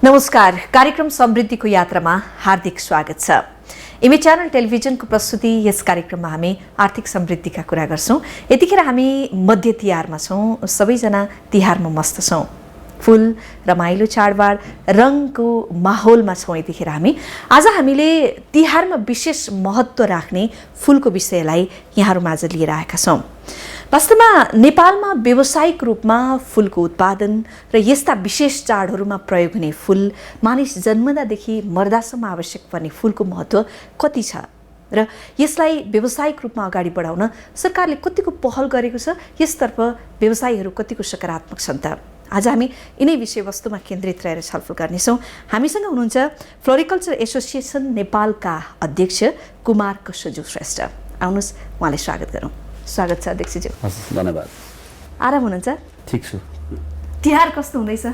नमस्कार, कार्यक्रम समृद्धिको यात्रामा हार्दिक स्वागत छ। इमे च्यानल टेलिभिजनको प्रस्तुति यस कार्यक्रममा हामी आर्थिक समृद्धिका कुरा गर्छौं। यतिखेर हामी मध्य तिहारमा छौं, सबैजना तिहारमा मस्त छौं। फूल, रमाइलो चाडबाड, रङको माहौलमा छौं यतिखेर हामी। आज हामीले तिहारमा विशेष महत्त्व राख्ने फूलको विषयलाई यहाँहरुमाझ लिएर आएका छौं। वास्तवमा नेपालमा व्यावसायिक रूपमा फूलको उत्पादन र यस्ता विशेष चाडहरूमा प्रयोग हुने फूल, मानिस जन्मदादेखि मर्दासम्म आवश्यक पर्ने फूलको महत्त्व कति छ र यसलाई व्यावसायिक रूपमा अगाडि बढाउन सरकारले कतिको पहल गरेको छ, यसतर्फ व्यवसायीहरू कतिको सकारात्मक छन् त। आज हामी यिनै विषयवस्तुमा केन्द्रित रहेर छलफल गर्नेछौँ। हामीसँग हुनुहुन्छ फ्लोरिकल्चर एसोसिएसन नेपालका अध्यक्ष कुमार कसोजु श्रेष्ठ। आउनुहोस्, उहाँलाई स्वागत गरौँ। स्वागत छ अध्यक्षज्यू। धन्यवाद। आराम हुनुहुन्छ? ठिक छु। तिहार कस्तो हुँदैछ?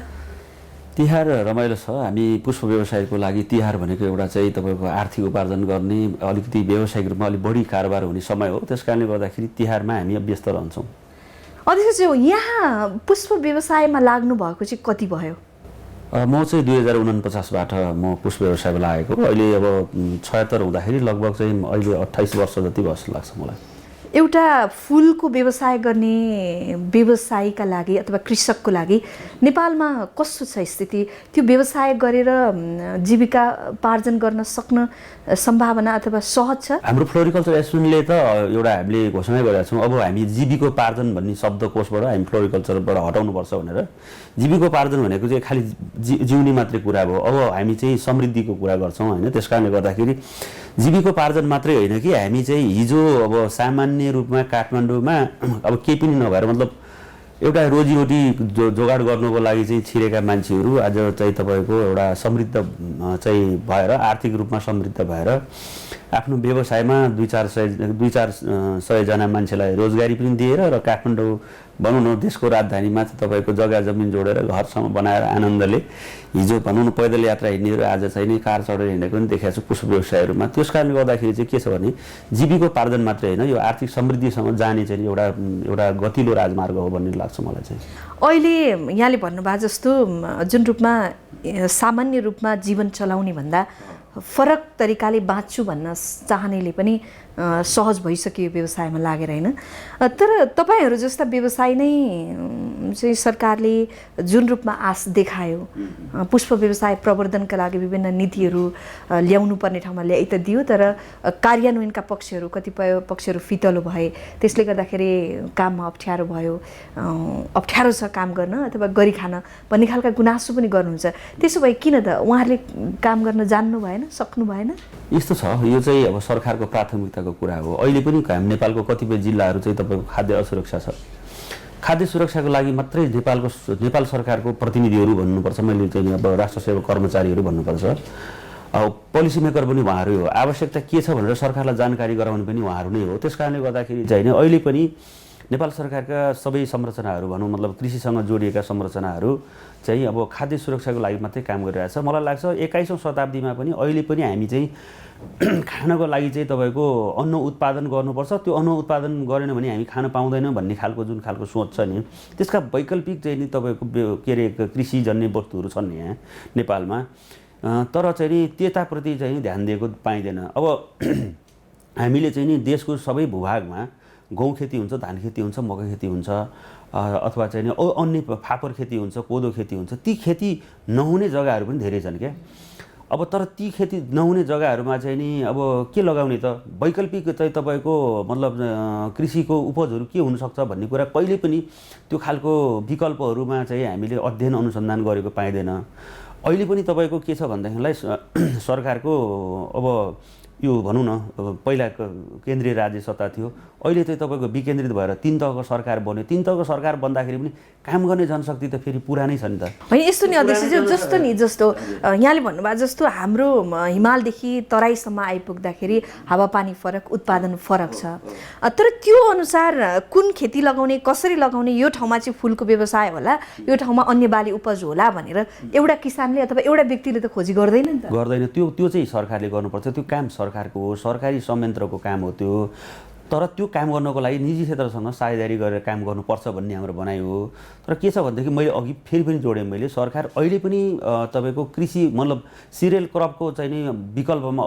तिहार रमाइलो छ। हामी पुष्प व्यवसायको लागि तिहार भनेको एउटा चाहिँ तपाईँको आर्थिक उपार्जन गर्ने, अलिकति व्यावसायिक रूपमा अलिक बढी कारोबार हुने समय हो। त्यस कारणले गर्दाखेरि तिहारमा हामी व्यस्त रहन्छौँ। अध्यक्षज्यू, यहाँ पुष्प व्यवसायमा लाग्नु भएको चाहिँ कति भयो? म चाहिँ 2049बाट म पुष्प व्यवसायमा लागेको। अहिले अब 76 हुँदाखेरि लगभग चाहिँ अहिले 28 वर्ष जति भयो जस्तो लाग्छ मलाई। एउटा फूलको व्यवसाय गर्ने व्यवसायीका लागि अथवा कृषकको लागि नेपालमा कस्तो छ स्थिति? त्यो व्यवसाय गरेर जीविकापार्जन गर्न सक्न सम्भावना अथवा सहज छ? हाम्रो फ्लोरिकल्चर एसोसिएसनले त एउटा हामीले घोषणा गरेका छौँ, अब हामी जीविकोपार्जन भन्ने शब्दकोशबाट हामी फ्लोरिकल्चरबाट हटाउनुपर्छ भनेर। जीविकोपार्जन भनेको चाहिँ खालि जिउने मात्रै कुरा हो। अब हामी चाहिँ समृद्धिको कुरा गर्छौँ होइन। त्यस कारणले गर्दाखेरि जीविकोपार्जन मात्रै होइन कि हामी चाहिँ हिजो अब सामान्य रूपमा काठमाडौँमा अब केही पनि नभएर मतलब एउटा रोजीरोटी जोगाड गर्नको लागि चाहिँ छिरेका मान्छेहरू आज चाहिँ तपाईँको एउटा समृद्ध चाहिँ भएर, आर्थिक रूपमा समृद्ध भएर आफ्नो व्यवसायमा 200-400 जना मान्छेलाई रोजगारी पनि दिएर र काठमाडौँ भनौँ न देशको राजधानीमा चाहिँ तपाईँको जग्गा जमिन जोडेर घरसम्म बनाएर आनन्दले हिजो भनौँ न पैदल यात्रा हिँड्नेहरू आज चाहिँ नि कार चढेर हिँडेको पनि देखाएको छु पुष्प व्यवसायहरूमा। त्यस कारणले गर्दाखेरि चाहिँ के छ भने जीविकोपार्जन मात्रै होइन, यो आर्थिक समृद्धिसँग जाने चाहिँ एउटा गतिलो राजमार्ग हो भन्ने लाग्छ मलाई चाहिँ। अहिले यहाँले भन्नुभयो जस्तो जुन रूपमा सामान्य रूपमा जीवन चलाउने भन्दा फरक तरिकाले बाँच्छु भन्न चाहनेले पनि सहज भइसक्यो व्यवसायमा लागेर होइन। तर तपाईँहरू जस्ता व्यवसाय नै चाहिँ सरकारले जुन रूपमा आश देखायो, पुष्प व्यवसाय प्रवर्धनका लागि विभिन्न नीतिहरू ल्याउनु पर्ने ठाउँमा ल्याइ त दियो, तर कार्यान्वयनका पक्षहरू कतिपय पक्षहरू फितलो भए, त्यसले गर्दाखेरि काममा अप्ठ्यारो भयो, अप्ठ्यारो छ काम गर्न अथवा गरी खान भन्ने खालका गुनासो पनि गर्नुहुन्छ। त्यसो भए किन त उहाँहरूले काम गर्न जान्नु भएन, सक्नु भएन? यस्तो छ, यो चाहिँ अब सरकारको प्राथमिकताको कुरा हो। अहिले पनि हामी नेपालको कतिपय जिल्लाहरू चाहिँ तपाईँको खाद्य असुरक्षा छ। खाद्य सुरक्षाको लागि मात्रै नेपाल सरकारको प्रतिनिधिहरू भन्नुपर्छ, मैले चाहिँ अब राष्ट्र सेवा कर्मचारीहरू भन्नुपर्छ, पोलिसी मेकर पनि उहाँहरू हो। आवश्यकता के छ भनेर सरकारलाई जानकारी गराउनु पनि उहाँहरू नै हो। त्यस कारणले गर्दाखेरि चाहिँ अहिले पनि नेपाल सरकारका सबै संरचनाहरू भनौँ मतलब कृषिसँग जोडिएका संरचनाहरू चाहिँ अब खाद्य सुरक्षाको लागि मात्रै काम गरिरहेछ। मलाई लाग्छ 21औं शताब्दीमा पनि अहिले पनि हामी चाहिँ खानको लागि चाहिँ तपाईँको अन्न उत्पादन गर्नुपर्छ। त्यो अन्न उत्पादन गरेन भने हामी खान पाउँदैनौँ भन्ने खालको जुन खालको सोच छ नि, त्यसका वैकल्पिक चाहिँ नि तपाईँको के अरे कृषिजन्य वस्तुहरू छन् यहाँ नेपालमा, तर चाहिँ नि त्यताप्रति चाहिँ ध्यान दिएको पाइँदैन। अब हामीले चाहिँ नि देशको सबै भूभागमा गहुँ खेती हुन्छ, धान खेती हुन्छ, मकै खेती हुन्छ, अथवा चाहिँ नि अन्य फापर खेती हुन्छ, कोदो खेती हुन्छ। ती खेती नहुने जग्गाहरू पनि धेरै छन् क्या। अब तर ती खेती नहुने जग्गाहरूमा चाहिँ नि अब के लगाउने त? वैकल्पिक चाहिँ तपाईँको मतलब कृषिको उपजहरू के हुनसक्छ भन्ने कुरा कहिले पनि त्यो खालको विकल्पहरूमा चाहिँ हामीले अध्ययन अनुसन्धान गरेको पाइँदैन। अहिले पनि तपाईँको के छ भन्दाखेरिलाई सरकारको अब यो भनौँ न पहिला केन्द्रीय राज्य सत्ता थियो, अहिले चाहिँ तपाईँको विकेन्द्रित भएर 3 तहको सरकार बन्यो। 3 तहको सरकार बन्दाखेरि पनि काम गर्ने जनशक्ति त फेरि पुरानै छ नि त। होइन यस्तो नि अध्यक्षज्यू, जस्तो यहाँले भन्नुभयो जस्तो हाम्रो हिमालदेखि तराईसम्म आइपुग्दाखेरि हावापानी फरक, उत्पादन फरक छ। तर त्यो अनुसार कुन खेती लगाउने, कसरी लगाउने, यो ठाउँमा चाहिँ फुलको व्यवसाय होला, यो ठाउँमा अन्य बाली उपज होला भनेर एउटा किसानले अथवा एउटा व्यक्तिले त खोजी गर्दैन नि त। गर्दैन। त्यो चाहिँ सरकारले गर्नुपर्छ। त्यो काम सरकारको हो, सरकारी संयन्त्रको काम हो त्यो। तर त्यो काम गर्नको लागि निजी क्षेत्रसँग साझेदारी गरेर काम गर्नुपर्छ भन्ने हाम्रो भनाइ हो। तर के छ भनेदेखि मैले अघि फेरि पनि जोडेँ, मैले सरकार अहिले पनि तपाईँको कृषि मतलब सिरियल क्रपको चाहिँ नि विकल्पमा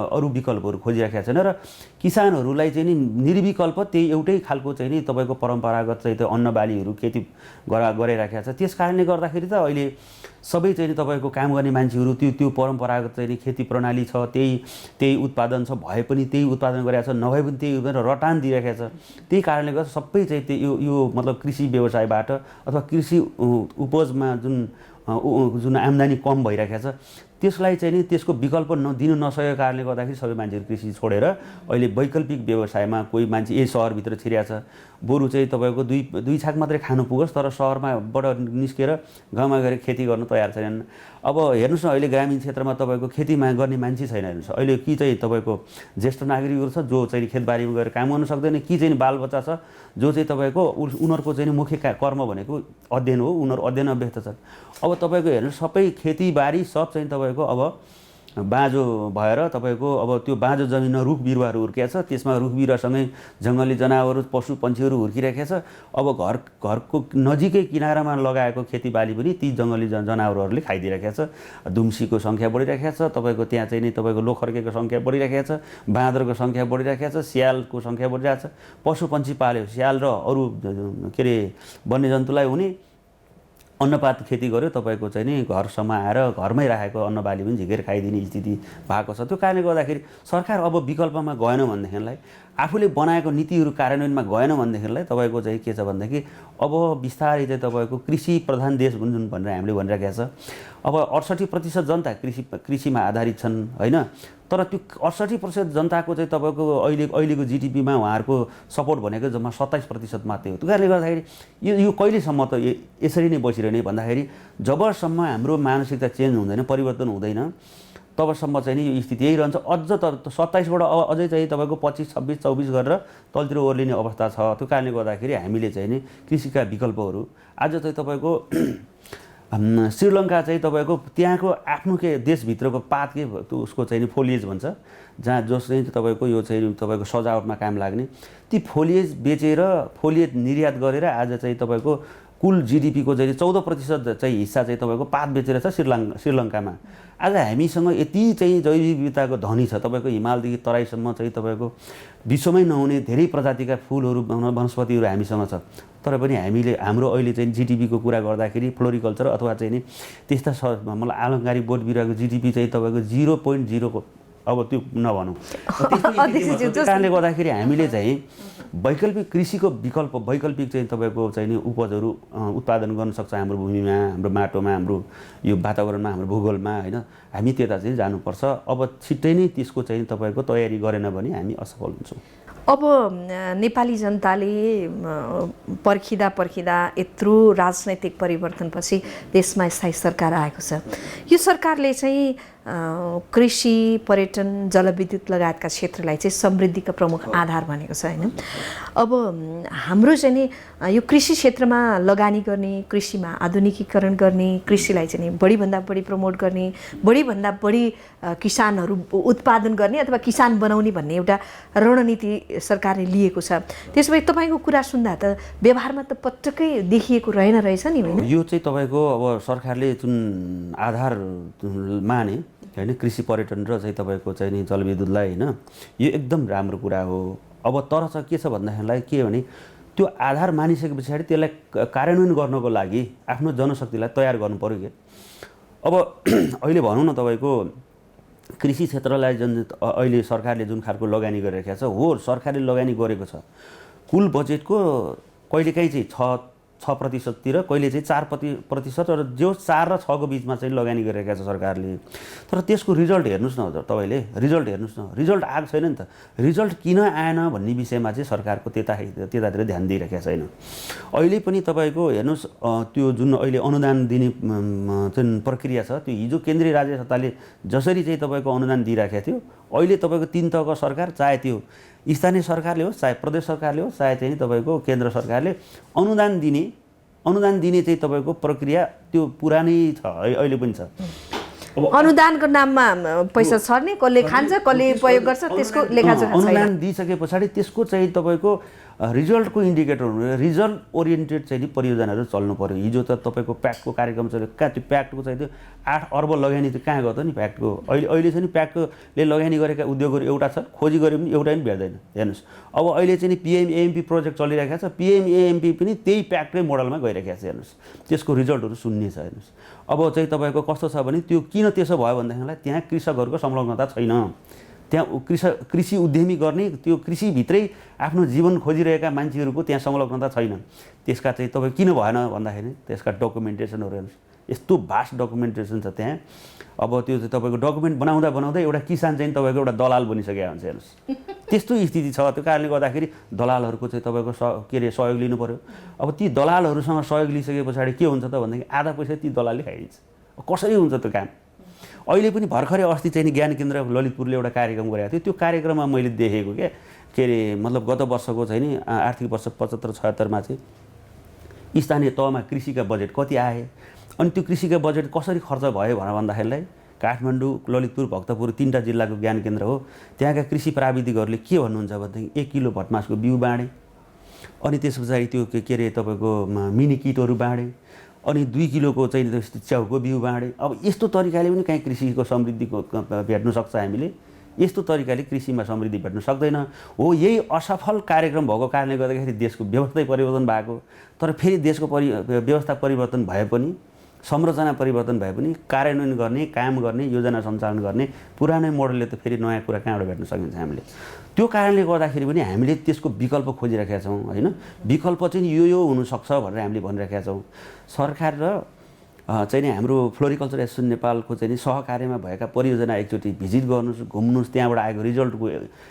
अरू विकल्पहरू खोजिराखेका छैन र किसानहरूलाई चाहिँ नि निर्विकल्प त्यही एउटै खालको चाहिँ नि तपाईँको परम्परागत चाहिँ त्यो अन्न बालीहरू खेती गरिराखेका छ। त्यस कारणले गर्दाखेरि त अहिले सबै चाहिँ नि तपाईँको काम गर्ने मान्छेहरू त्यो परम्परागत चाहिँ नि खेती प्रणाली छ, त्यही उत्पादन छ, भए पनि त्यही उत्पादन गरिरहेको छ, नभए पनि त्यही रटान दिइराखेको छ। त्यही कारणले गर्दा सबै चाहिँ त्यो यो मतलब कृषि व्यवसायबाट अथवा कृषि उपजमा जुन आम्दानी कम भइराखेको छ त्यसलाई चाहिँ नि त्यसको विकल्प दिनु नसकेको कारणले गर्दाखेरि सबै मान्छेहरू कृषि छोडेर अहिले वैकल्पिक व्यवसायमा कोही मान्छे यही सहरभित्र छिरेको छ। बरु चाहिँ तपाईँको दुई छाक मात्रै खानु पुगोस् तर सहरमाबाट निस्केर गाउँमा गएर खेती गर्न तयार छैनन्। अब हेर्नुहोस् न अहिले ग्रामीण क्षेत्रमा तपाईँको खेतीमा गर्ने मान्छे छैन। हेर्नुहोस् अहिले कि चाहिँ तपाईँको ज्येष्ठ नागरिकहरू छ जो चाहिँ खेतबारीमा गएर काम गर्न सक्दैन, कि चाहिँ बालबच्चा छ जो चाहिँ तपाईँको उनीहरूको चाहिँ मुख्य कर्म भनेको अध्ययन हो, उनीहरू अध्ययनमा व्यस्त छन्। अब तपाईँको हेर्नुहोस् सबै खेतीबारी सब चाहिँ तपाईँको अब बाँझो भएर तपाईँको अब त्यो बाँझो जमिनमा रुख बिरुवाहरू हुर्किएको छ, त्यसमा रुख बिरुवासँगै जङ्गली जनावरहरू पशु पन्छीहरू हुर्किरहेको छ। अब घरको नजिकै किनारामा लगाएको खेतीबाली पनि ती जङ्गली जनावरहरूले खाइदिइरहेको छ। दुम्सीको सङ्ख्या बढिरहेको छ, तपाईँको त्यहाँ चाहिँ नि तपाईँको लोखर्केको सङ्ख्या बढिरहेको छ, बाँदरको सङ्ख्या बढिरहेको छ, स्यालको सङ्ख्या बढिरहेको छ। पशु पन्छी पाल्यो, स्याल र अरू के अरे वन्यजन्तुलाई हुने अन्नपात खेती गर्यो तपाईँको चाहिँ नि घरसम्म आएर घरमै राखेको अन्नबाली पनि झिकेर खाइदिने स्थिति भएको छ। त्यो कारणले गर्दाखेरि सरकार अब विकल्पमा गएन भनेदेखिलाई, आफूले बनाएको नीतिहरू कार्यान्वयनमा गएन भनेदेखिलाई तपाईँको चाहिँ के छ भनेदेखि अब बिस्तारै चाहिँ तपाईँको कृषि प्रधान देश जुन भनेर हामीले भनिरहेका छ। अब 68% जनता कृषिमा आधारित छन् होइन, तर त्यो 68% जनताको चाहिँ तपाईँको अहिलेको जिडिपीमा उहाँहरूको सपोर्ट भनेको जम्मा 27% मात्रै हो। त्यो कारणले गर्दाखेरि यो कहिलेसम्म त यसरी नै बसिरहने भन्दाखेरि जबसम्म हाम्रो मानसिकता चेन्ज हुँदैन, परिवर्तन हुँदैन तबसम्म चाहिँ नि यो स्थिति यही रहन्छ। अझ त 27बाट अझै चाहिँ तपाईँको 25, 26, 24 गरेर तलतिर ओर्लिने अवस्था छ। त्यो कारणले गर्दाखेरि हामीले चाहिँ नि कृषिका विकल्पहरू आज चाहिँ तपाईँको श्रीलङ्का चाहिँ तपाईँको त्यहाँको आफ्नो के देशभित्रको पात के उसको चाहिँ नि फोलिएज भन्छ, जहाँ जस चाहिँ तपाईँको यो चाहिँ तपाईँको सजावटमा काम लाग्ने ती फोलिएज बेचेर फोलिएज निर्यात गरेर आज चाहिँ तपाईँको कुल जिडिपीको चाहिँ 14% चाहिँ हिस्सा चाहिँ तपाईँको पात बेचेर छ श्रीलङ्कामा। आज हामीसँग यति चाहिँ जैविक विविधताको धनी छ, तपाईँको हिमालदेखि तराईसम्म चाहिँ तपाईँको विश्वमै नहुने धेरै प्रजातिका फुलहरू वनस्पतिहरू हामीसँग छ। तर पनि हामीले हाम्रो अहिले चाहिँ जिडिपीको कुरा गर्दाखेरि फ्लोरिकल्चर अथवा चाहिँ नि त्यस्ता मतलब आलङ्कारिक बोट बिरुवाको जिडिपी चाहिँ तपाईँको 0.0 को अब त्यो नभनौँ। त्यस कारणले गर्दाखेरि हामीले चाहिँ वैकल्पिक कृषिको वैकल्पिक चाहिँ तपाईँको चाहिँ नि उपजहरू उत्पादन गर्न सक्छ हाम्रो भूमिमा, हाम्रो माटोमा, हाम्रो यो वातावरणमा, हाम्रो भूगोलमा होइन। हामी त्यता चाहिँ जानुपर्छ। अब छिट्टै नै त्यसको चाहिँ तपाईँको तयारी गरेन भने हामी असफल हुन्छौँ। अब नेपाली जनताले पर्खिँदा यत्रो राजनैतिक परिवर्तनपछि देशमा स्थायी सरकार आएको छ। यो सरकारले चाहिँ कृषि, पर्यटन, जलविद्युत लगायतका क्षेत्रलाई चाहिँ समृद्धिका प्रमुख आधार भनेको छ होइन। अब हाम्रो चाहिँ नि यो कृषि क्षेत्रमा लगानी गर्ने, कृषिमा आधुनिकीकरण गर्ने, कृषिलाई चाहिँ नि बढीभन्दा बढी प्रमोट गर्ने, बढीभन्दा बढी किसानहरू उत्पादन गर्ने अथवा किसान बनाउने भन्ने एउटा रणनीति सरकारले लिएको छ। त्यसो भए तपाईँको कुरा सुन्दा त व्यवहारमा त पटक्कै देखिएको रहेन रहेछ नि होइन। यो चाहिँ तपाईँको अब सरकारले जुन आधार माने होइन कृषि, पर्यटन र चाहिँ तपाईँको चाहिँ नि जलविद्युतलाई होइन, यो एकदम राम्रो कुरा हो। अब तर चाहिँ के छ भन्दाखेरिलाई के भने त्यो आधार मानिसके पछाडि त्यसलाई कार्यान्वयन गर्नको लागि आफ्नो जनशक्तिलाई तयार गर्नु पर्यो के। अब अहिले भनौँ न तपाईँको कृषि क्षेत्रलाई जुन अहिले सरकारले जुन खालको लगानी गरिरहेको छ हो, सरकारले लगानी गरेको छ कुल बजेटको कहिलेकाहीँ चाहिँ 6% तिर, कहिले चाहिँ 4% र जो 4 र 6 को बिचमा चाहिँ लगानी गरिरहेको छ सरकारले। तर त्यसको रिजल्ट हेर्नुहोस् न हजुर, तपाईँले रिजल्ट हेर्नुहोस् न, रिजल्ट आएको छैन नि त। रिजल्ट किन आएन भन्ने विषयमा चाहिँ सरकारको त्यतातिर ध्यान दिइरहेको छैन। अहिले पनि तपाईँको हेर्नुहोस् त्यो जुन अहिले अनुदान दिने जुन प्रक्रिया छ त्यो हिजो केन्द्रीय राज्य सत्ताले जसरी चाहिँ तपाईँको अनुदान दिइराखेको थियो, अहिले तपाईँको 3 तहको सरकार, चाहे त्यो स्थानीय सरकारले होस्, चाहे प्रदेश सरकारले होस्, चाहे चाहिँ तपाईँको केन्द्र सरकारले अनुदान दिने चाहिँ तपाईँको प्रक्रिया त्यो पुरानै छ, अहिले पनि छ। अनुदानको नाममा पैसा छर्ने, कसले खान्छ, कसले प्रयोग गर्छ, त्यसको लेखाजोखा छैन। अनुदान दिइसके पछाडि त्यसको चाहिँ तपाईँको रिजल्टको इन्डिकेटर हुनु, रिजल्ट ओरिएन्टेड चाहिँ नि परियोजनाहरू चल्नु पर्यो। हिजो त तपाईँको प्याक्टको कार्यक्रम चल्यो, कहाँ त्यो प्याक्टको चाहिँ त्यो 8 अर्ब लगानी त कहाँ गयो त नि प्याक्टको। अहिले चाहिँ नि प्याक्टले लगानी गरेका उद्योगहरू एउटा छ, खोजी गरे पनि एउटै पनि भेट्दैन। हेर्नुहोस् अब अहिले चाहिँ नि पिएमएएमपी प्रोजेक्ट चलिरहेको छ, पिएमएएमपी पनि त्यही प्याक्टकै मोडलमा गइरहेको छ। हेर्नुहोस् त्यसको रिजल्टहरू शून्य छ। हेर्नुहोस् अब चाहिँ तपाईँको कस्तो छ भने त्यो किन त्यसो भयो भनेदेखिलाई त्यहाँ कृषकहरूको संलग्नता छैन। त्यहाँ कृषि उद्यमी गर्ने, त्यो कृषिभित्रै आफ्नो जीवन खोजिरहेका मान्छेहरूको त्यहाँ संलग्नता छैन। त्यसका चाहिँ तपाईँ किन भएन भन्दाखेरि त्यसका डकुमेन्टेसनहरू हेर्नुहोस्, यस्तो भास्ट डकुमेन्टेसन छ त्यहाँ। अब त्यो चाहिँ तपाईँको डकुमेन्ट बनाउँदा एउटा किसान चाहिँ तपाईँको एउटा दलाल बनिसकेको हुन्छ। हेर्नुहोस् त्यस्तो स्थिति छ। त्यो कारणले गर्दाखेरि दलालहरूको चाहिँ तपाईँको सहयोग लिनु पऱ्यो। अब ती दलालहरूसँग सहयोग लिइसके पछाडि के हुन्छ त भनेदेखि आधा पैसा ती दलालले खाइदिन्छ। कसरी हुन्छ त्यो काम? अहिले पनि भर्खरै अस्ति चाहिँ नि ज्ञान केन्द्र ललितपुरले एउटा कार्यक्रम गरेको थियो। त्यो कार्यक्रममा मैले देखेको के अरे मतलब गत वर्षको चाहिँ नि आर्थिक वर्ष 75-76मा चाहिँ स्थानीय तहमा कृषिका बजेट कति आए, अनि त्यो कृषिका बजेट कसरी खर्च भयो भनेर भन्दाखेरिलाई काठमाडौँ, ललितपुर, भक्तपुर 3टा जिल्लाको ज्ञान केन्द्र हो। त्यहाँका कृषि प्राविधिकहरूले के भन्नुहुन्छ भनेदेखि 1 किलो भटमासको बिउ बाँडे, अनि त्यस पछाडि त्यो के अरे तपाईँको मिनी किटहरू बाँडे, अनि 2 किलोको चाहिँ च्याउको बिउ बाँडे। अब यस्तो तरिकाले पनि कहीँ कृषिको समृद्धिको भेट्न सक्छ हामीले, यस्तो तरिकाले कृषिमा समृद्धि भेट्न सक्दैन हो। यही असफल कार्यक्रम भएको कारणले गर्दाखेरि देशको व्यवस्था परिवर्तन भएको। तर फेरि देशको व्यवस्था परिवर्तन भए पनि, संरचना परिवर्तन भए पनि कार्यान्वयन गर्ने, काम गर्ने, योजना सञ्चालन गर्ने पुरानै मोडलले त फेरि नयाँ कुरा कहाँबाट भेट्न सकिन्छ हामीले। त्यो कारणले गर्दाखेरि पनि हामीले त्यसको विकल्प खोजिरहेका छौँ हैन। विकल्प चाहिँ यो हुनसक्छ भनेर हामीले भनिरहेका छौँ। सरकार र चाहिँ नि हाम्रो फ्लोरिकल्चर एसोसिएसन नेपालको चाहिँ नि सहकार्यमा भएका परियोजना एकचोटि भिजिट गर्नुहोस्, घुम्नुहोस्, त्यहाँबाट आएको रिजल्टको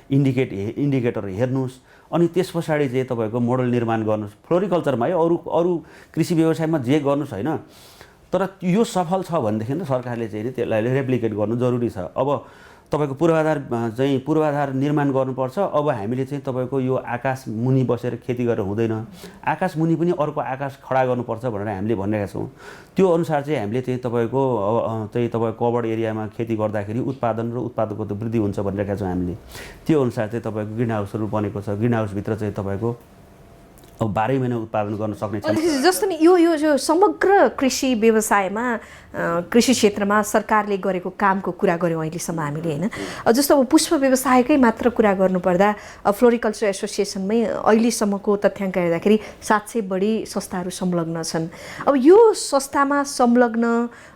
इन्डिकेटर हेर्नुहोस्, अनि त्यस पछाडि चाहिँ तपाईँको मोडल निर्माण गर्नुहोस्। फ्लोरिकल्चरमा है अरू कृषि व्यवसायमा जे गर्नुहोस् होइन, तर यो सफल छ भनेदेखि सरकारले चाहिँ नि त्यसलाई रेप्लिकेट गर्नु जरुरी छ। अब तपाईँको पूर्वाधार निर्माण गर्नुपर्छ। अब हामीले चाहिँ तपाईँको यो आकाश मुनि बसेर खेती गरेर हुँदैन, आकाश मुनि पनि अर्को आकाश खडा गर्नुपर्छ भनेर हामीले भनिरहेका छौँ। त्यो अनुसार चाहिँ हामीले चाहिँ तपाईँको कभर्ड एरियामा खेती गर्दाखेरि उत्पादन र उत्पादकता वृद्धि हुन्छ भनिरहेका छौँ हामीले। त्यो अनुसार चाहिँ तपाईँको ग्रिन हाउसहरू बनेको छ। ग्रिन हाउसभित्र चाहिँ तपाईँको अब 12 महिना उत्पादन गर्न सक्ने छ। जस्तो नि यो समग्र कृषि व्यवसायमा, कृषि क्षेत्रमा सरकारले गरेको कामको कुरा गऱ्यौँ अहिलेसम्म हामीले होइन। जस्तो अब पुष्प व्यवसायकै मात्र कुरा गर्नुपर्दा फ्लोरिकल्चर एसोसिएसनमै अहिलेसम्मको तथ्याङ्क हेर्दाखेरि 700 बढी संस्थाहरू संलग्न छन्। अब यो संस्थामा संलग्न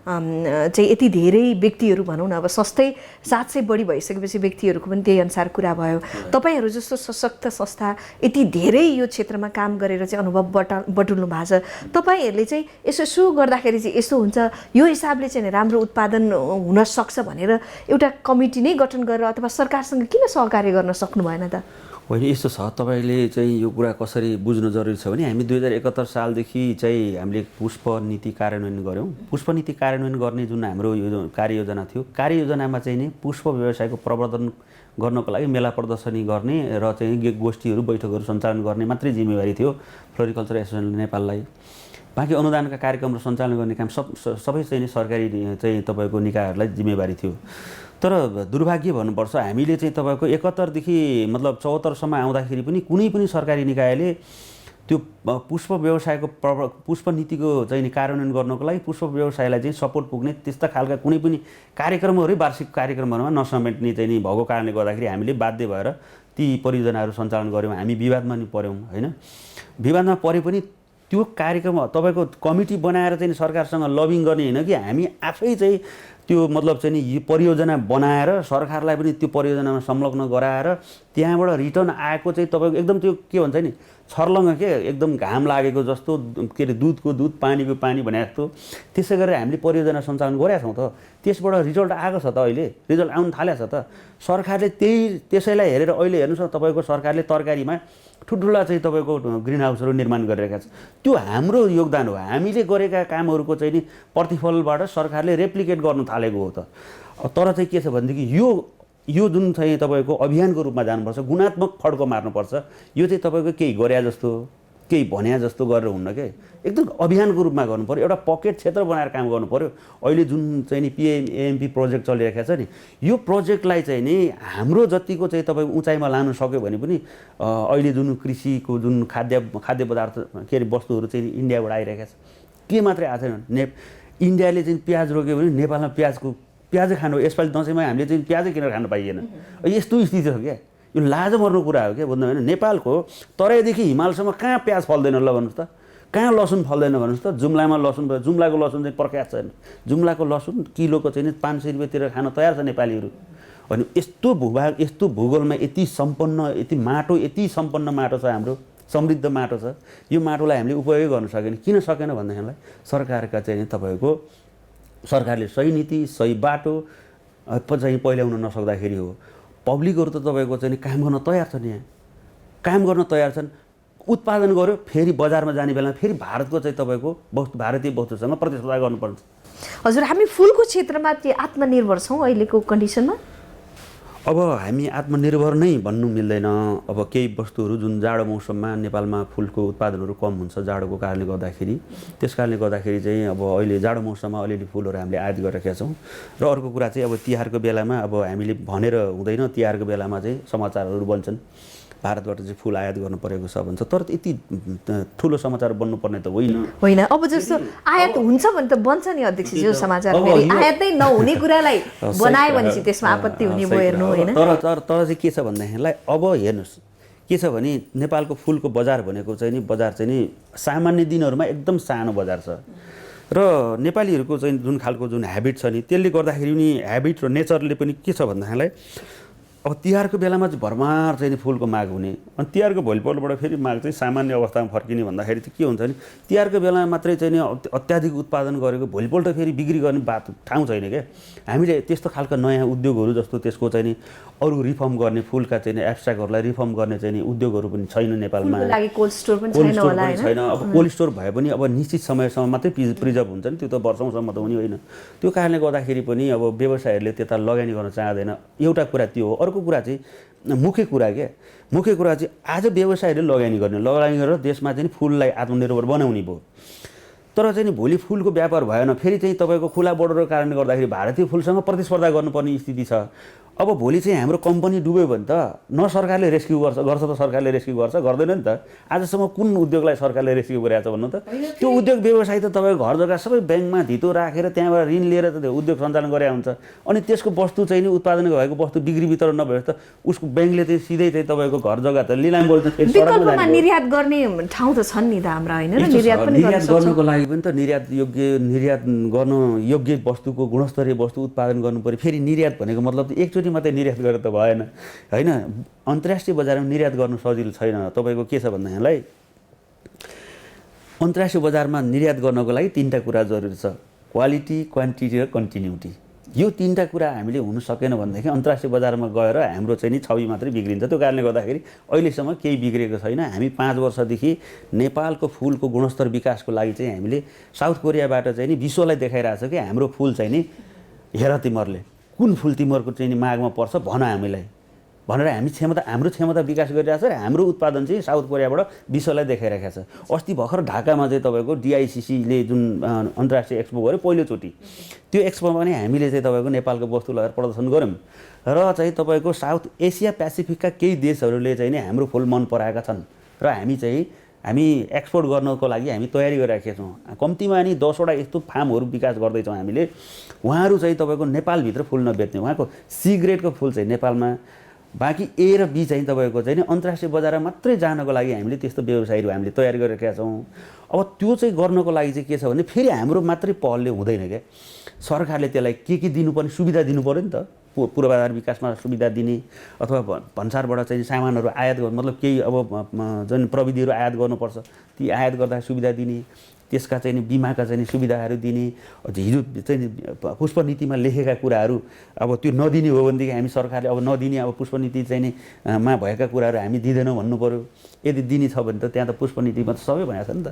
चाहिँ यति धेरै व्यक्तिहरू भनौँ न, अब संस्थै 700 बढी भइसकेपछि व्यक्तिहरूको पनि त्यही अनुसार कुरा भयो। तपाईँहरू जस्तो सशक्त संस्था यति धेरै यो क्षेत्रमा काम गरेर चाहिँ अनुभव बटुल्नु भएको छ। तपाईँहरूले चाहिँ यसो गर्दाखेरि चाहिँ यस्तो हुन्छ, यो हिसाबले चाहिँ राम्रो उत्पादन हुन सक्छ भनेर एउटा कमिटी नै गठन गरेर अथवा सरकारसँग किन सहकार्य गर्न सक्नु भएन त? होइन, यस्तो छ, तपाईँले चाहिँ यो कुरा कसरी बुझ्नु जरुरी छ भने हामी 2071 सालदेखि चाहिँ हामीले पुष्प नीति कार्यान्वयन गऱ्यौँ। पुष्प नीति कार्यान्वयन गर्ने जुन हाम्रो यो कार्ययोजना थियो, कार्ययोजनामा चाहिँ नि पुष्प व्यवसायको प्रवर्धन गर्नको लागि मेला प्रदर्शनी गर्ने र चाहिँ गोष्ठीहरू बैठकहरू सञ्चालन गर्ने मात्रै जिम्मेवारी थियो फ्लोरिकल्चर एसोसिएसन नेपाललाई। बाँकी अनुदानका कार्यक्रमहरू सञ्चालन गर्ने काम सबै चाहिँ नि सरकारी चाहिँ तपाईँको निकायहरूलाई जिम्मेवारी थियो। तर दुर्भाग्य भन्नुपर्छ, हामीले चाहिँ तपाईँको 71 देखि मतलब 74सम्म आउँदाखेरि पनि कुनै पनि सरकारी निकायले त्यो पुष्प व्यवसायको पुष्प नीतिको चाहिँ नि कार्यान्वयन गर्नको लागि पुष्प व्यवसायलाई चाहिँ सपोर्ट पुग्ने त्यस्ता खालका कुनै पनि कार्यक्रमहरू, वार्षिक कार्यक्रमहरूमा नसमेट्ने चाहिँ नि भएको कारणले गर्दाखेरि हामीले बाध्य भएर ती परियोजनाहरू सञ्चालन गऱ्यौँ। हामी विवादमा नि पऱ्यौँ होइन। विवादमा परे पनि त्यो कार्यक्रम तपाईँको कमिटी बनाएर चाहिँ सरकारसँग लबिङ गर्ने होइन कि हामी आफै चाहिँ त्यो मतलब चाहिँ नि यो परियोजना बनाएर सरकारलाई पनि त्यो परियोजनामा संलग्न गराएर त्यहाँबाट रिटर्न आएको चाहिँ तपाईँको एकदम त्यो के भन्छ नि छर्लङ्ग के एकदम घाम लागेको जस्तो, के अरे दुधको दुध पानीको पानी भने जस्तो त्यसै गरेर हामीले परियोजना सञ्चालन गरेका छौँ त। त्यसबाट रिजल्ट आएको छ त, अहिले रिजल्ट आउनु थालेको छ त। सरकारले त्यसैलाई हेरेर अहिले हेर्नुहोस् न, तपाईँको सरकारले तरकारीमा ठुल्ठुला चाहिँ तपाईँको ग्रिन हाउसहरू निर्माण गरिरहेका छ। त्यो हाम्रो योगदान हो। हामीले गरेका कामहरूको चाहिँ नि प्रतिफलबाट सरकारले रेप्लिकेट गर्नु थालेको हो त। तर चाहिँ के छ भनेदेखि यो जुन चाहिँ तपाईँको अभियानको रूपमा जानुपर्छ, गुणात्मक फड्को मार्नुपर्छ। यो चाहिँ तपाईँको केही गरे जस्तो केही भन्या जस्तो गरेर हुन्न के, एकदम अभियानको रूपमा गर्नु पर्यो, एउटा पकेट क्षेत्र बनाएर काम गर्नु पर्यो। अहिले जुन चाहिँ नि पिएमएमपी प्रोजेक्ट चलिरहेको छ नि, यो प्रोजेक्टलाई चाहिँ नि हाम्रो जतिको चाहिँ तपाईँको उचाइमा लानु सक्यो भने पनि अहिले जुन कृषिको जुन खाद्य पदार्थ के अरे वस्तुहरू चाहिँ इन्डियाबाट आइरहेको छ, के मात्रै आएको छैन। इन्डियाले चाहिँ प्याज रोक्यो भने नेपालमा प्याजै खानु, यसपालि दसैँमा हामीले चाहिँ प्याजै किनेर खानु पाइएन। यस्तो स्थिति छ क्या, यो लाज मर्नु कुरा हो क्या, बुझ्नु होइन। नेपालको तराईदेखि हिमालसम्म कहाँ प्याज फल्दैन ल भन्नुहोस् त, कहाँ लसुन फल्दैन भन्नुहोस् त। जुम्लाको लसुन चाहिँ प्रख्यात छैन, जुम्लाको लसुन किलोको चाहिँ 500 रुपियाँतिर खान तयार छ नेपालीहरू। अनि यस्तो भूभाग, यस्तो भूगोलमा यति सम्पन्न माटो छ हाम्रो, समृद्ध माटो छ। यो माटोलाई हामीले उपयोग गर्न सकेन। किन सकेन भन्देखिलाई सरकारका चाहिँ तपाईँको सरकारले सही नीति सही बाटो चाहिँ पहिल्याउन नसक्दाखेरि हो। पब्लिकहरू त तपाईँको चाहिँ काम गर्न तयार छन्, यहाँ काम गर्न तयार छन्, उत्पादन गर्यो, फेरि बजारमा जाने बेलामा फेरि भारतको चाहिँ तपाईँको भारतीय वस्तुसँग प्रतिस्पर्धा गर्नुपर्छ। हजुर, हामी फुलको क्षेत्रमा चाहिँ आत्मनिर्भर छौँ अहिलेको कन्डिसनमा? अब हामी आत्मनिर्भर नै भन्नु मिल्दैन। अब केही वस्तुहरू जुन जाडो मौसममा नेपालमा फुलको उत्पादनहरू कम हुन्छ जाडोको कारणले गर्दाखेरि, त्यस कारणले गर्दाखेरि चाहिँ अब अहिले जाडो मौसममा अलिअलि फुलहरू हामीले आयात गरिरहेका छौँ। र अर्को कुरा चाहिँ अब तिहारको बेलामा अब हामीले भनेर हुँदैन, तिहारको बेलामा चाहिँ समाचारहरू बन्छन् भारतबाट चाहिँ फुल आयात गर्नु परेको छ भन्छ, तर यति ठुलो समाचार बन्नुपर्ने त होइन। अब जस्तो आयात हुन्छ भने त बन्छ नि अध्यक्षजी, यो समाचार फेरि आयात नै नहुने कुरालाई बनायो भने चाहिँ त्यसमा आपत्ति हुने भयो हेर्नु होइन। तर चाहिँ के छ भन्देखिलाई अब हेर्नुहोस् के छ भने नेपालको फुलको बजार भनेको चाहिँ नि बजार चाहिँ नि सामान्य दिनहरूमा एकदम सानो बजार छ। र नेपालीहरूको चाहिँ जुन खालको जुन ह्याबिट छ नि, त्यसले गर्दाखेरि नि ह्याबिट र नेचरले पनि के छ भन्देखिलाई अब तिहारको बेलामा चाहिँ भरमार चाहिँ नि फुलको माग हुने, अनि तिहारको भोलिपल्टबाट फेरि माग चाहिँ सामान्य अवस्थामा फर्किने भन्दाखेरि चाहिँ के हुन्छ नि, तिहारको बेलामा मात्रै चाहिँ नि अत्याधिक उत्पादन गरेको भोलिपल्ट फेरि बिक्री गर्ने ठाउँ छैन क्या। हामीले त्यस्तो खालको नयाँ उद्योगहरू जस्तो त्यसको चाहिँ नि अरू रिफर्म गर्ने फुलका चाहिँ एब्स्ट्राक्टहरूलाई रिफर्म गर्ने चाहिँ नि उद्योगहरू पनि छैन नेपालमा। कोल्ड स्टोर पनि छैन। अब कोल्ड स्टोर भए पनि अब निश्चित समयसम्म मात्रै प्रिजर्भ हुन्छ नि, त्यो त वर्षौँसम्म त हुने होइन। त्यो कारणले गर्दाखेरि पनि अब व्यवसायहरूले त्यता लगानी गर्न चाहँदैन। एउटा कुरा त्यो हो। अर्को कुरा चाहिँ मुख्य कुरा चाहिँ आज व्यवसायहरूले लगानी गरेर देशमा चाहिँ फुललाई आत्मनिर्भर बनाउने भयो। तर चाहिँ भोलि फुलको व्यापार भएन, फेरि चाहिँ तपाईँको खुला बोर्डरको कारणले गर्दाखेरि भारतीय फुलसँग प्रतिस्पर्धा गर्नुपर्ने स्थिति छ। अब भोलि चाहिँ हाम्रो कम्पनी डुब्यो भने त न सरकारले रेस्क्यु गर्छ त सरकारले रेस्क्यु गर्दैन नि त। आजसम्म कुन उद्योगलाई सरकारले रेस्क्यु गरेको छ भन्नु त? त्यो उद्योग व्यवसाय त तपाईँको घर जग्गा सबै ब्याङ्कमा धितो राखेर त्यहाँबाट ऋण लिएर त त्यो उद्योग सञ्चालन गरे हुन्छ। अनि त्यसको वस्तु चाहिँ नि उत्पादन भएको वस्तु बिक्री वितरण नभए त उसको ब्याङ्कले चाहिँ सिधै चाहिँ तपाईँको घर जग्गा त लिलाम गर्छ। निर्यात गर्ने ठाउँ त छन् नि त हाम्रा होइन, निर्यात गर्नको लागि पनि त निर्यात गर्न योग्य वस्तुको गुणस्तरीय वस्तु उत्पादन गर्नु पर्यो। फेरि निर्यात भनेको मतलब एकचोटि मात्रै निर्यात गरेर त भएन होइन। अन्तर्राष्ट्रिय बजारमा निर्यात गर्नु सजिलो छैन। तपाईँको के छ भन्देखिलाई अन्तर्राष्ट्रिय बजारमा निर्यात गर्नको लागि 3टा कुरा जरुरी छ, क्वालिटी, क्वान्टिटी र कन्टिन्युटी। यो 3टा कुरा हामीले हुन सकेन भनेदेखि अन्तर्राष्ट्रिय बजारमा गएर हाम्रो चाहिँ नि छवि मात्रै बिग्रिन्छ। त्यो कारणले गर्दाखेरि अहिलेसम्म केही बिग्रेको छैन। हामी 5 वर्षदेखि नेपालको फुलको गुणस्तर विकासको लागि चाहिँ हामीले साउथ कोरियाबाट चाहिँ नि विश्वलाई देखाइरहेको छ कि हाम्रो फुल चाहिँ नि हेर तिमीहरूले कुन फुल तिमीहरूको चाहिँ नि मागमा पर्छ भन हामीलाई भनेर हाम्रो क्षमता विकास गरिरहेको छ। हाम्रो उत्पादन चाहिँ साउथ कोरियाबाट विश्वलाई देखाइरहेको छ। अस्ति भर्खर ढाकामा चाहिँ तपाईँको DICCले जुन अन्तर्राष्ट्रिय एक्सपो गर्यो पहिलोचोटि, त्यो एक्सपोमा पनि हामीले चाहिँ तपाईँको नेपालको वस्तु लगाएर प्रदर्शन गऱ्यौँ। र चाहिँ तपाईँको साउथ एसिया पेसिफिकका केही देशहरूले चाहिँ नि हाम्रो फुल मन पराएका छन् र हामी एक्सपोर्ट गर्नको लागि हामी तयारी गरिराखेका छौँ। कम्तीमा नि 10वटा यस्तो फार्महरू विकास गर्दैछौँ हामीले। उहाँहरू चाहिँ तपाईँको नेपालभित्र फुल नबेच्ने, उहाँको सी ग्रेडको फुल चाहिँ नेपालमा, बाँकी ए र बी चाहिँ तपाईँको चाहिँ अन्तर्राष्ट्रिय बजारमा मात्रै जानको लागि हामीले त्यस्तो व्यवसायहरू हामीले तयारी गरिरहेका छौँ। अब त्यो चाहिँ गर्नको लागि चाहिँ के छ भने फेरि हाम्रो मात्रै पहलले हुँदैन क्या। सरकारले त्यसलाई के दिनुपर्ने सुविधा दिनु पऱ्यो नि त। पूर्वाधार विकासमा सुविधा दिने अथवा भन्सारबाट चाहिँ सामानहरू आयात गर्नु, मतलब केही अब जुन प्रविधिहरू आयात गर्नुपर्छ ती आयात गर्दा सुविधा दिने, त्यसका चाहिँ बिमाका चाहिँ सुविधाहरू दिने। हिजो चाहिँ पुष्प नीतिमा लेखेका कुराहरू अब त्यो नदिने हो भनेदेखि हामी सरकारले अब नदिने, अब पुष्प नीति चाहिँ नि मा भएका कुराहरू हामी दिँदैनौँ भन्नु पऱ्यो। यदि दिने छ भने त त्यहाँ त पुष्प नीतिमा त सबै भएको छ नि त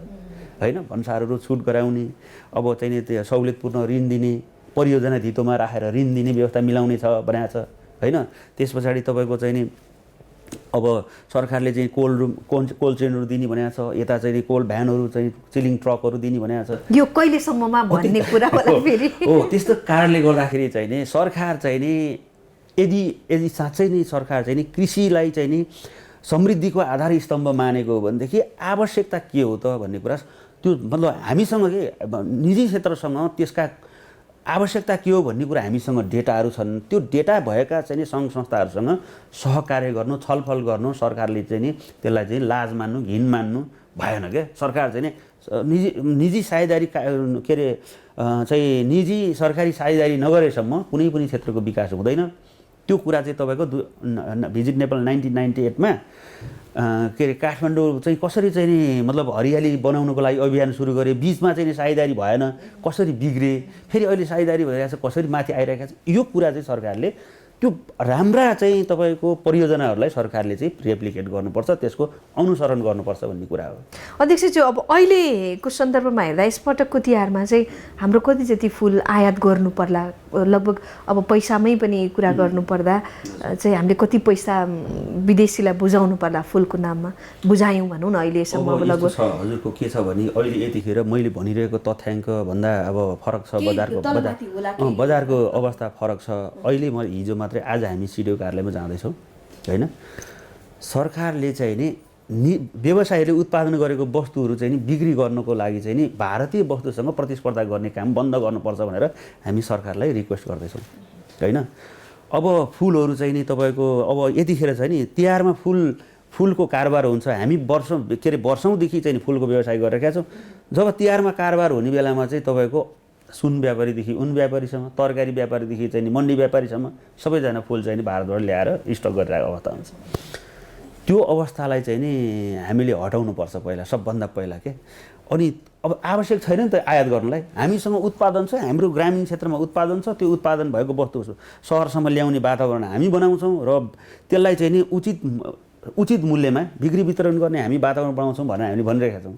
होइन। भन्सारहरू छुट गराउने, अब चाहिँ नि त्यो सहुलियतपूर्ण ऋण दिने, परियोजना धितोमा राखेर ऋण दिने व्यवस्था मिलाउने छ बनाएको छ होइन। त्यस पछाडि तपाईँको चाहिँ नि अब सरकारले चाहिँ कोल्ड चेनहरू दिने भनेको छ, यता चाहिँ कोल्ड भ्यानहरू चाहिँ चिलिङ ट्रकहरू दिने भनेको छ। यो कहिलेसम्ममा भन्ने कुरा होला फेरि। हो, त्यस्तो कारणले गर्दाखेरि चाहिँ नि सरकार चाहिँ नि यदि साँच्चै नै सरकार चाहिँ नि कृषिलाई चाहिँ नि समृद्धिको आधार स्तम्भ मानेको हो भनेदेखि आवश्यकता के हो त भन्ने कुरा त्यो मतलब हामीसँग के निजी क्षेत्रसँग त्यसका आवश्यकता के हो भन्ने कुरा हामीसँग डेटाहरू छन्। त्यो डेटा भएका चाहिँ नि सङ्घ संस्थाहरूसँग सहकार्य गर्नु, छलफल गर्नु, सरकारले चाहिँ नि त्यसलाई चाहिँ लाज मान्नु, घिन मान्नु भएन क्या। सरकार चाहिँ नि निजी साझेदारी के अरे चाहिँ निजी सरकारी साझेदारी नगरेसम्म कुनै पनि क्षेत्रको विकास हुँदैन। त्यो कुरा चाहिँ तपाईँको भिजिट नेपाल 1998मा के अरे काठमाडौँ चाहिँ कसरी चाहिँ नि मतलब हरियाली बनाउनको लागि अभियान सुरु गरे, बिचमा चाहिँ नि साझेदारी भएन, कसरी बिग्रे, फेरि अहिले साझेदारी भइरहेको छ, कसरी माथि आइरहेको छ। यो कुरा चाहिँ सरकारले त्यो राम्रा चाहिँ तपाईँको परियोजनाहरूलाई सरकारले चाहिँ रेप्लिकेट गर्नुपर्छ, त्यसको अनुसरण गर्नुपर्छ भन्ने कुरा हो। अध्यक्षज्यू, अब अहिलेको सन्दर्भमा हेर्दा यसपटकको तिहारमा चाहिँ हाम्रो कति जति फुल आयात गर्नु पर्ला? लगभग अब पैसामै पनि कुरा गर्नुपर्दा चाहिँ हामीले कति पैसा विदेशीलाई बुझाउनु पर्ला फुलको नाममा? बुझायौँ भनौँ न अहिलेसम्म लगभग। हजुरको के छ भने अहिले यतिखेर मैले भनिरहेको तथ्याङ्क भन्दा अब फरक छ, बजारको अवस्था फरक छ। अहिले म हिजो मात्रै आज हामी सिडिओ कार्यालयमा जाँदैछौँ होइन। सरकारले चाहिँ नि व्यवसायीले उत्पादन गरेको वस्तुहरू चाहिँ नि बिक्री गर्नको लागि चाहिँ नि भारतीय वस्तुसँग प्रतिस्पर्धा गर्ने काम बन्द गर्नुपर्छ भनेर हामी सरकारलाई रिक्वेस्ट गर्दैछौँ होइन। अब फुलहरू चाहिँ नि तपाईँको अब यतिखेर चाहिँ नि तिहारमा फुलको कारोबार हुन्छ। हामी वर्षौँदेखि चाहिँ फुलको व्यवसाय गरिरहेका छौँ। जब तिहारमा कारोबार हुने बेलामा चाहिँ तपाईँको सुन व्यापारीदेखि उन व्यापारीसम्म, तरकारी व्यापारीदेखि चाहिँ मन्डी व्यापारीसम्म सबैजना फुल चाहिँ भारतबाट ल्याएर स्टक गरिरहेको अवस्था हुन्छ। त्यो अवस्थालाई चाहिँ नि हामीले हटाउनुपर्छ पहिला, सबभन्दा पहिला के। अनि अब आवश्यक छैन नि त आयात गर्नलाई। हामीसँग उत्पादन छ, हाम्रो ग्रामीण क्षेत्रमा उत्पादन छ, त्यो उत्पादन भएको वस्तु सहरसम्म ल्याउने वातावरण हामी बनाउँछौँ र त्यसलाई चाहिँ नि उचित मूल्यमा बिक्री वितरण गर्ने हामी वातावरण बनाउँछौँ भनेर हामीले भनिरहेका छौँ।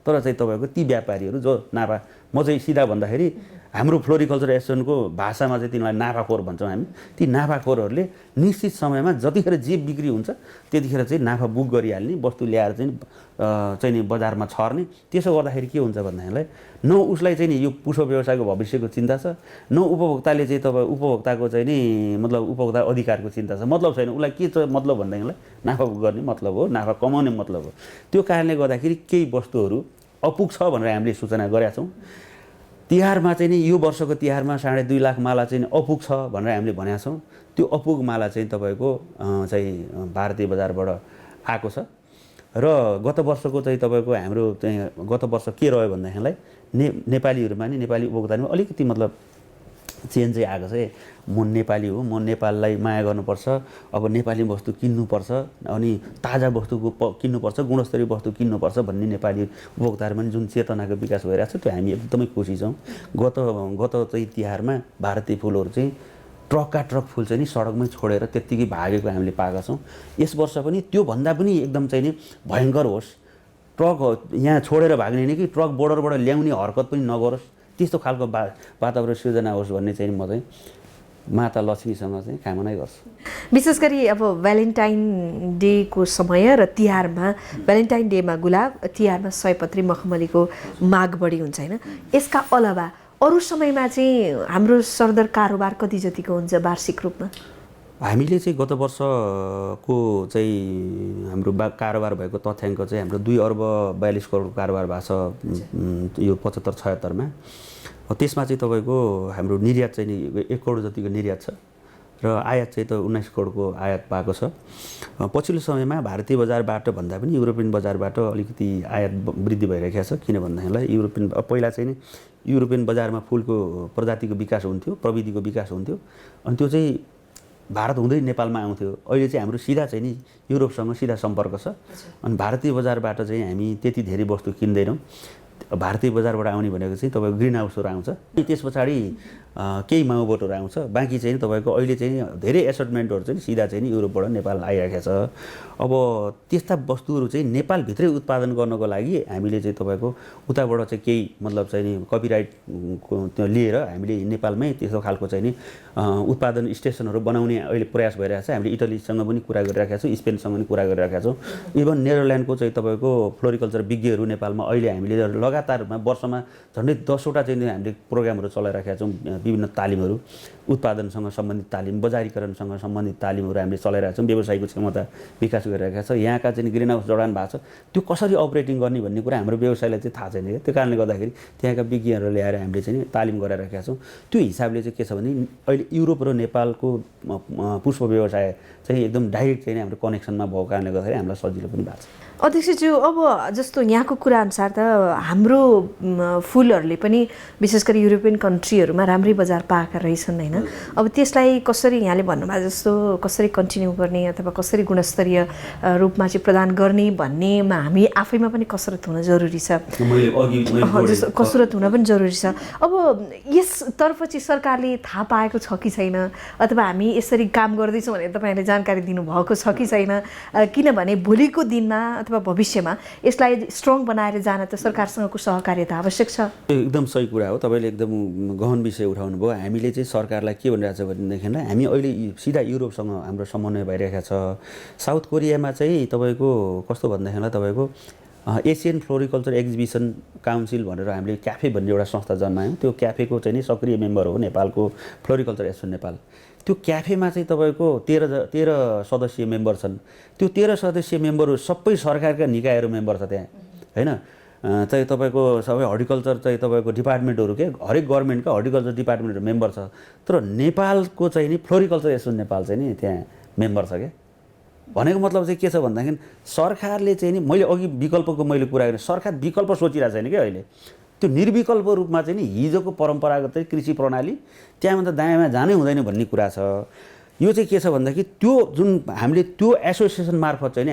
तर चाहिँ तपाईँको ती व्यापारीहरू जो नाफा, म चाहिँ सिधा भन्दाखेरि हाम्रो फ्लोरिकल्चर एसोसिएसनको भाषामा चाहिँ तिनीलाई नाफाखोर भन्छौँ हामी। ती नाफाखोरहरूले निश्चित समयमा जतिखेर जे बिक्री हुन्छ त्यतिखेर चाहिँ नाफा बुक गरिहाल्ने, वस्तु ल्याएर चाहिँ नि बजारमा छर्ने। त्यसो गर्दाखेरि के हुन्छ भन्दाखेरिलाई न उसलाई चाहिँ नि यो पुसो व्यवसायको भविष्यको चिन्ता छ, न उपभोक्ताले चाहिँ तपाईँ उपभोक्ताको चाहिँ नि मतलब उपभोक्ता अधिकारको चिन्ता छ। मतलब छैन उसलाई के छ मतलब भन्दाखेरिलाई नाफा बुक गर्ने मतलब हो, नाफा कमाउने मतलब हो। त्यो कारणले गर्दाखेरि केही वस्तुहरू अपुग छ भनेर हामीले सूचना गरेका छौँ। तिहारमा चाहिँ नि यो वर्षको तिहारमा 2.5 लाख माला चाहिँ अपुग छ भनेर हामीले भनेका छौँ। त्यो अपुग माला चाहिँ तपाईँको चाहिँ भारतीय बजारबाट आएको छ र गत वर्षको चाहिँ तपाईँको हाम्रो चाहिँ गत वर्ष के रह्यो भन्दाखेरिलाई नेपालीहरूमा नि नेपाली उपभोक्तामा अलिकति मतलब चेन्ज चाहिँ आएको छ। म नेपाली हो, म नेपाललाई माया गर्नुपर्छ, अब नेपाली वस्तु किन्नुपर्छ, अनि ताजा वस्तुको किन्नुपर्छ, गुणस्तरीय वस्तु किन्नुपर्छ भन्ने नेपाली उपभोक्ताहरूमा जुन चेतनाको विकास भइरहेको छ त्यो हामी एकदमै खुसी छौँ। गत चाहिँ तिहारमा भारतीय फुलहरू चाहिँ ट्रकका ट्रक फुल चाहिँ नि सडकमै छोडेर त्यत्तिकै भागेको हामीले पाएका छौँ। यस वर्ष पनि त्योभन्दा पनि एकदम चाहिँ नि भयङ्कर होस्, ट्रक यहाँ छोडेर भाग्ने नि कि ट्रक बोर्डरबाट ल्याउने हरकत पनि नगरोस्, त्यस्तो खालको वातावरण सृजना होस् भन्ने चाहिँ म चाहिँ माता लक्ष्मीसँग चाहिँ कामना गर्छु। विशेष गरी अब भ्यालेन्टाइन डेको समय र तिहारमा भ्यालेन्टाइन डेमा गुलाब, तिहारमा सयपत्री मखमलीको माग बढी हुन्छ होइन। यसका अलावा अरू समयमा चाहिँ हाम्रो सरदर कारोबार कति जतिको हुन्छ वार्षिक रूपमा? हामीले चाहिँ गत वर्षको चाहिँ हाम्रो कारोबार भएको तथ्याङ्क चाहिँ हाम्रो 2 अर्ब 42 करोडको कारोबार भएको छ यो 75-76मा। त्यसमा चाहिँ तपाईँको हाम्रो निर्यात चाहिँ 1 करोड जतिको निर्यात छ र आयात चाहिँ त 19 करोडको आयात पाएको छ। पछिल्लो समयमा भारतीय बजारबाट भन्दा पनि युरोपियन बजारबाट अलिकति आयात वृद्धि भइरहेको छ। किन भन्दाखेरिलाई युरोपियन पहिला चाहिँ नि युरोपियन बजारमा फुलको प्रजातिको विकास हुन्थ्यो, प्रविधिको विकास हुन्थ्यो, अनि त्यो चाहिँ भारत हुँदै नेपालमा आउँथ्यो। अहिले चाहिँ हाम्रो सिधा चाहिँ नि युरोपसँग सिधा सम्पर्क छ, अनि भारतीय बजारबाट चाहिँ हामी त्यति धेरै वस्तु किन्दैनौँ। भारतीय बजारबाट आउने भनेको चाहिँ तपाईँको ग्रिन हाउसहरू आउँछ। त्यस पछाडि केही माउबोटहरू आउँछ, बाँकी चाहिँ तपाईँको अहिले चाहिँ धेरै एसोर्टमेन्टहरू चाहिँ सिधा चाहिँ युरोपबाट नेपाल आइरहेको छ। अब त्यस्ता वस्तुहरू चाहिँ नेपालभित्रै उत्पादन गर्नको लागि हामीले चाहिँ तपाईँको उताबाट चाहिँ केही मतलब चाहिँ नि कपिराइट त्यो लिएर हामीले नेपालमै त्यस्तो खालको चाहिँ नि उत्पादन स्टेसनहरू बनाउने अहिले प्रयास भइरहेको छ। हामीले इटलीसँग पनि कुरा गरिरहेका छौँ, स्पेनसँग पनि कुरा गरिरहेका छौँ। इभन नेदरल्यान्डको चाहिँ तपाईँको फ्लोरिकल्चर विज्ञहरू नेपालमा अहिले हामीले लगातारमा वर्षमा झन्डै 10वटा चाहिँ हामीले प्रोग्रामहरू चलाइरहेका छौँ। विभिन्न तालिमहरू, उत्पादनसँग सम्बन्धित तालिम, बजारीकरणसँग सम्बन्धित तालिमहरू हामीले चलाइरहेका छौँ। व्यवसायको क्षमता विकास गरिरहेका छौँ। यहाँका चाहिँ ग्रिन हाउस जडान भएको छ, त्यो कसरी अपरेटिङ गर्ने भन्ने कुरा हाम्रो व्यवसायलाई चाहिँ थाहा छैन क्या। त्यो कारणले गर्दाखेरि त्यहाँका विज्ञहरू ल्याएर हामीले चाहिँ तालिम गराइरहेका छौँ। त्यो हिसाबले चाहिँ के छ भने अहिले युरोप र नेपालको पुष्प व्यवसाय चाहिँ एकदम डाइरेक्ट चाहिँ हाम्रो कनेक्सनमा भएको कारणले गर्दाखेरि हामीलाई सजिलो पनि भएको छ। अध्यक्षज्यू, अब जस्तो यहाँको कुरा अनुसार त हाम्रो फुलहरूले पनि विशेष गरी युरोपियन कन्ट्रीहरूमा राम्रै बजार पाएका रहेछन् होइन। अब त्यसलाई कसरी यहाँले भन्नुभयो जस्तो कसरी कन्टिन्यू गर्ने अथवा कसरी गुणस्तरीय रूपमा चाहिँ प्रदान गर्ने भन्नेमा हामी आफैमा पनि कसरत हुन जरुरी छ। जस्तो कसरत हुन पनि जरुरी छ। अब यसतर्फ चाहिँ सरकारले थाहा पाएको छ कि छैन, अथवा हामी यसरी काम गर्दैछौँ भनेर तपाईँहरूले जानकारी दिनुभएको छ कि छैन? किनभने भोलिको दिनमा अथवा भविष्यमा यसलाई स्ट्रङ बनाएर जान त सरकारसँगको सहकार्यता आवश्यक छ। एकदम सही कुरा हो, तपाईँले एकदम गहन विषय उठाउनु भयो। हामीले चाहिँ सरकारलाई के भनिरहेको छ भनेदेखिलाई हामी अहिले सिधा युरोपसँग हाम्रो समन्वय भइरहेको छ। साउथ कोरियामा चाहिँ तपाईँको कस्तो भन्दाखेरिलाई तपाईँको एसियन फ्लोरिकल्चर एक्जिबिसन काउन्सिल भनेर हामीले क्याफे भन्ने एउटा संस्था जन्मायौँ। त्यो क्याफेको चाहिँ नि सक्रिय मेम्बर हो नेपालको फ्लोरिकल्चर एसोसिएसन नेपाल। त्यो क्याफेमा चाहिँ तपाईँको 13 सदस्यीय मेम्बर छन्। त्यो 13 सदस्यीय मेम्बरहरू सबै सरकारका निकायहरू मेम्बर छ त्यहाँ होइन। चाहिँ तपाईँको सबै हर्टिकल्चर चाहिँ तपाईँको डिपार्टमेन्टहरू के हरेक गभर्मेन्टका हर्टिकल्चर डिपार्टमेन्टहरू मेम्बर छ। तर नेपालको चाहिँ नि फ्लोरिकल्चर एसोसिएसन नेपाल चाहिँ नि त्यहाँ मेम्बर छ क्या। भनेको मतलब चाहिँ के छ भन्दाखेरि सरकारले चाहिँ नि मैले अघि विकल्पको मैले कुरा गरेँ, सरकार विकल्प सोचिरहेको छैन क्या अहिले। त्यो निर्विकल्प रूपमा चाहिँ नि हिजोको परम्परागत चाहिँ कृषि प्रणाली त्यहाँभन्दा दायाँमा जानै हुँदैन भन्ने कुरा छ। यो चाहिँ के छ भन्दाखेरि त्यो जुन हामीले त्यो एसोसिएसन मार्फत चाहिँ नि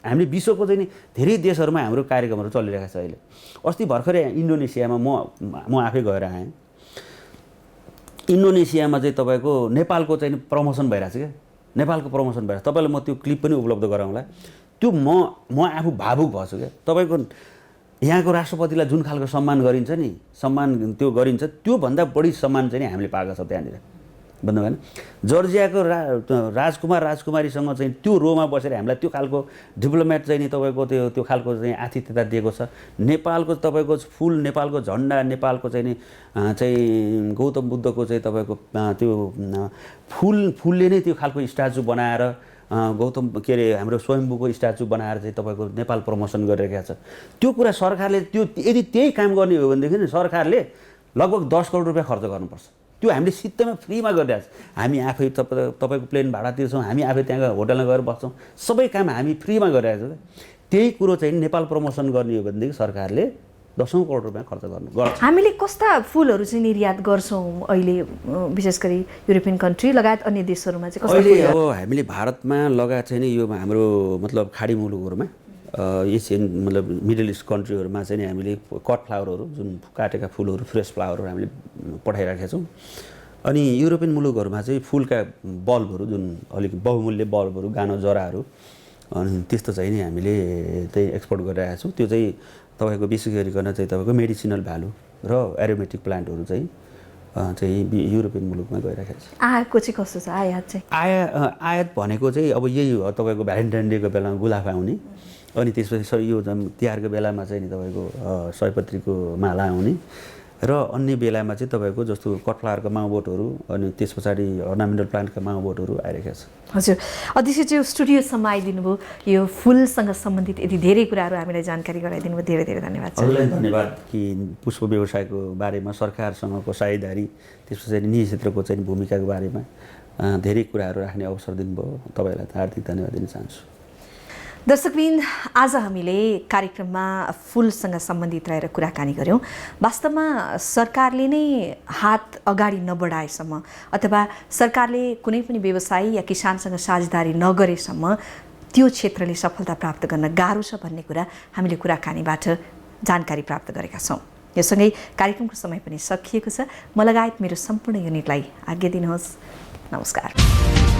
हामीले विश्वको चाहिँ नि धेरै देशहरूमा हाम्रो कार्यक्रमहरू चलिरहेको छ अहिले। अस्ति भर्खरै इन्डोनेसियामा म आफै गएर आएँ। इन्डोनेसियामा चाहिँ तपाईँको नेपालको चाहिँ प्रमोसन भइरहेको छ क्या। नेपालको प्रमोसन भइरहेको छ। तपाईँलाई म त्यो क्लिप पनि उपलब्ध गराउँला। त्यो म आफू भावुक भएछु क्या। तपाईँको यहाँको राष्ट्रपतिलाई जुन खालको सम्मान गरिन्छ नि, सम्मान त्यो गरिन्छ, त्योभन्दा बढी सम्मान चाहिँ हामीले पाएको छ त्यहाँनिर भन्नु भएन। जर्जियाको राजकुमारीसँग चाहिँ त्यो रोमा बसेर हामीलाई त्यो खालको डिप्लोमेट चाहिँ नि तपाईँको त्यो खालको चाहिँ आतिथ्यता दिएको छ। नेपालको तपाईँको फुल, नेपालको झन्डा, नेपालको चाहिँ नि चाहिँ गौतम बुद्धको चाहिँ तपाईँको त्यो फुलले नै त्यो खालको स्ट्याचु बनाएर गौतम के अरे हाम्रो स्वयम्भूको स्ट्याचु बनाएर चाहिँ तपाईँको नेपाल प्रमोसन गरिरहेको छ। त्यो कुरा सरकारले त्यो यदि त्यही काम गर्ने हो भनेदेखि सरकारले लगभग 10 करोड रुपियाँ खर्च गर्नुपर्छ। त्यो हामीले सित्तैमा फ्रीमा गरिरहेको छ। हामी आफै तपाईँको प्लेन भाडा तिर्छौँ, हामी आफै त्यहाँ होटलमा गएर बस्छौँ, सबै काम हामी फ्रीमा गरिरहेको छौँ। त्यही कुरो चाहिँ नेपाल प्रमोसन गर्ने हो भनेदेखि सरकारले 10 करोड रुपियाँ खर्च गर्छ। हामीले कस्ता फुलहरू चाहिँ निर्यात गर्छौँ अहिले विशेष गरी युरोपियन कन्ट्री लगायत अन्य देशहरूमा चाहिँ कस्ता? अहिले अब हामीले भारतमा लगायत चाहिँ नि यो हाम्रो मतलब खाडी मुलुकहरूमा एसियन मतलब मिडल इस्ट कन्ट्रीहरूमा चाहिँ नि हामीले कट फ्लावरहरू जुन काटेका फुलहरू, फ्रेस फ्लावरहरू हामीले पठाइराखेका छौँ। अनि युरोपियन मुलुकहरूमा चाहिँ फुलका बल्बहरू जुन अलिक बहुमूल्य बल्बहरू, गानो जराहरू अनि त्यस्तो चाहिँ नि हामीले चाहिँ एक्सपोर्ट गरिरहेका छौँ। त्यो चाहिँ तपाईँको विशेष गरिकन चाहिँ तपाईँको मेडिसिनल भ्यालु र एरोमेटिक प्लान्टहरू चाहिँ युरोपियन मुलुकमा गइरहेको छ। आयातको चाहिँ कस्तो छ? आयात चाहिँ आयात भनेको चाहिँ अब यही हो, तपाईँको भ्यालेन्टाइन डेको बेलामा गुलाफ आउने, अनि त्यसपछि यो तिहारको बेलामा चाहिँ नि तपाईँको सयपत्रीको माला आउने, र अन्य बेलामा चाहिँ तपाईँको जस्तो कटफ्लावरको माउबोटहरू अनि त्यस पछाडि अर्नामेन्टल प्लान्टका माउबोटहरू आइरहेका छ। हजुर, अध्यक्षज्यू स्टुडियोसम्म आइदिनु भयो, यो फुलसँग सम्बन्धित यति धेरै कुराहरू हामीलाई जानकारी गराइदिनु भयो, धेरै धेरै धन्यवाद। हजुरलाई धन्यवाद कि पुष्प व्यवसायको बारेमा सरकारसँगको साझेदारी, त्यस पछाडि निजी क्षेत्रको चाहिँ भूमिकाको बारेमा धेरै कुराहरू राख्ने अवसर दिनुभयो। तपाईँलाई हार्दिक धन्यवाद दिन चाहन्छु। दर्शकवृन्द, आज हामीले कार्यक्रममा फुलसँग सम्बन्धित रहेर कुराकानी गऱ्यौँ। वास्तवमा सरकारले नै हात अगाडि नबढाएसम्म अथवा सरकारले कुनै पनि व्यवसायी या किसानसँग साझेदारी नगरेसम्म त्यो क्षेत्रले सफलता प्राप्त गर्न गाह्रो छ भन्ने कुरा हामीले कुराकानीबाट जानकारी प्राप्त गरेका छौँ। यो सँगै कार्यक्रमको समय पनि सकिएको छ। म लगायत मेरो सम्पूर्ण युनिटलाई आज्ञा दिनुहोस्। नमस्कार।